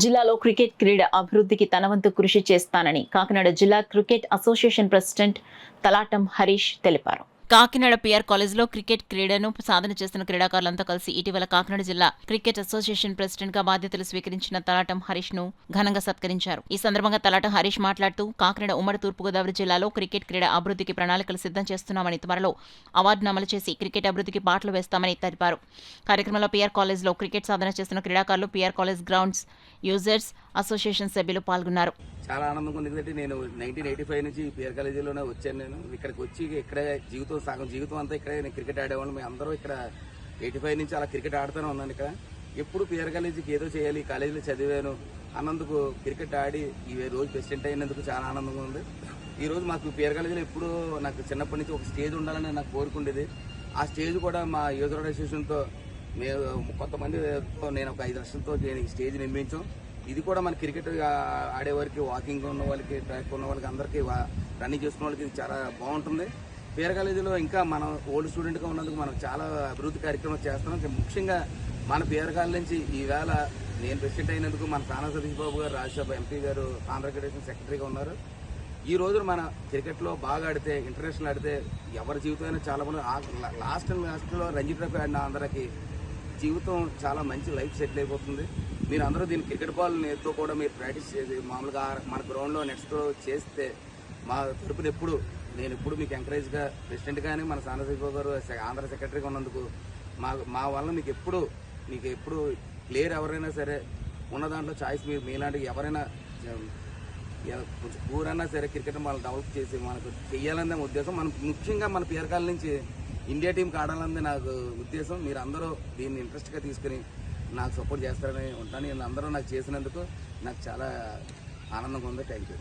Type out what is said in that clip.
జిల్లాలో క్రికెట్ క్రీడ అభివృద్ధికి తన వంతు కృషి చేస్తానని కాకినాడ జిల్లా cricket association president Talatam Harish తెలిపారు. కాకినాడ పిఆర్ కాలేజీలో క్రికెట్ క్రీడను సాధన చేస్తున్న క్రీడాకారులంతా కలిసి ఇటీవల కాకినాడ జిల్లా క్రికెట్ అసోసియేషన్ ప్రెసిడెంట్ గా బాధ్యతలు స్వీకరించిన తలాటం హరీష్ ను ఘనంగా సత్కరించారు. ఈ సందర్భంగా తలాటం హరీష్ మాట్లాడుతూ కాకినాడ ఉమ్మడి తూర్పుగోదావరి జిల్లాలో క్రికెట్ క్రీడ అభివృద్ధికి ప్రణాళికలు సిద్ధం చేస్తున్నామని, త్వరలో అవార్డును అమలు చేసి క్రికెట్ అభివృద్ధికి బాటలు వేస్తామని తెలిపారు. కార్యక్రమంలో పిఆర్ కాలేజీలో క్రికెట్ సాధన చేస్తున్న క్రీడాకారులు, PR college grounds users association సభ్యులు పాల్గొన్నారు. చాలా ఆనందంగా ఉంది. ఎందుకంటే నేను 1985 నుంచి పిఆర్ కాలేజీలోనే వచ్చాను. నేను ఇక్కడికి వచ్చి ఇక్కడే సగం జీవితం అంతా ఇక్కడే నేను క్రికెట్ ఆడేవాళ్ళు. మేము అందరూ ఇక్కడ 85 నుంచి అలా క్రికెట్ ఆడుతూనే ఉన్నాను. ఇక్కడ ఎప్పుడు పిఆర్ కాలేజీకి ఏదో చేయాలి, కాలేజీలో చదివాను అన్నందుకు క్రికెట్ ఆడి ఈ రోజు ప్రెసిడెంట్ అయినందుకు చాలా ఆనందంగా ఉంది. ఈ రోజు మాకు పిఆర్ కాలేజీలో ఎప్పుడు నాకు చిన్నప్పటి నుంచి ఒక స్టేజ్ ఉండాలని నాకు కోరుకుండేది. ఆ స్టేజ్ కూడా మా యూజర్ అసోసియేషన్తో మేము కొంతమందితో నేను ఒక 5 లక్షలతో స్టేజ్ నిర్మించాం. ఇది కూడా మన క్రికెట్ ఆడేవారికి, వాకింగ్ ఉన్న వాళ్ళకి, ట్రాక్ ఉన్న వాళ్ళకి, అందరికీ రన్నింగ్ చేసుకున్న వాళ్ళకి చాలా బాగుంటుంది. పిఆర్ కాలేజీలో ఇంకా మనం ఓల్డ్ స్టూడెంట్గా ఉన్నందుకు మనం చాలా అభివృద్ధి కార్యక్రమాలు చేస్తున్నాం. ముఖ్యంగా మన పిఆర్ కాలేజీ నుంచి ఈవేళ నేను ప్రెసిడెంట్ అయినందుకు మన సానా సతీష్ బాబు గారు, రాజ్యసభ ఎంపీ గారు, ఆంధ్ర ఫెడరేషన్ సెక్రటరీగా ఉన్నారు. ఈ రోజు మన క్రికెట్లో బాగా ఆడితే, ఇంటర్నేషనల్ ఆడితే ఎవరి జీవితమైనా చాలా మంది లాస్ట్లో రంజీ ట్రోఫీ ఆడిన అందరికీ జీవితం చాలా మంచి లైఫ్ సెటిల్ అయిపోతుంది. మీరు అందరూ దీన్ని క్రికెట్ బాల్ నేర్తో కూడా మీరు ప్రాక్టీస్ చేసి మామూలుగా మన గ్రౌండ్లో నెక్స్ట్లో చేస్తే మా తరపున నేను ఎప్పుడు మీకు ఎంకరేజ్గా ప్రెసిడెంట్ కానీ మన సానసీబాబు గారు ఆంధ్ర సెక్రటరీగా ఉన్నందుకు మా వల్ల మీకు ఎప్పుడు ప్లేయర్ ఎవరైనా సరే ఉన్న దాంట్లో చాయిస్ మీలాంటి ఎవరైనా కొంచెం పూరైనా సరే క్రికెట్ మనం డెవలప్ చేసి మనకు చెయ్యాలనే ఉద్దేశం. మనం ముఖ్యంగా మన పిఆర్ కాలేజీ నుంచి ఇండియా టీంకి ఆడాలన్నది నాకు ఉద్దేశం. మీరు అందరూ దీన్ని ఇంట్రెస్ట్గా తీసుకుని నాకు సపోర్ట్ చేస్తారని ఉంటాను. అందరూ నాకు చేసినందుకు నాకు చాలా ఆనందంగా ఉంది. Thank you.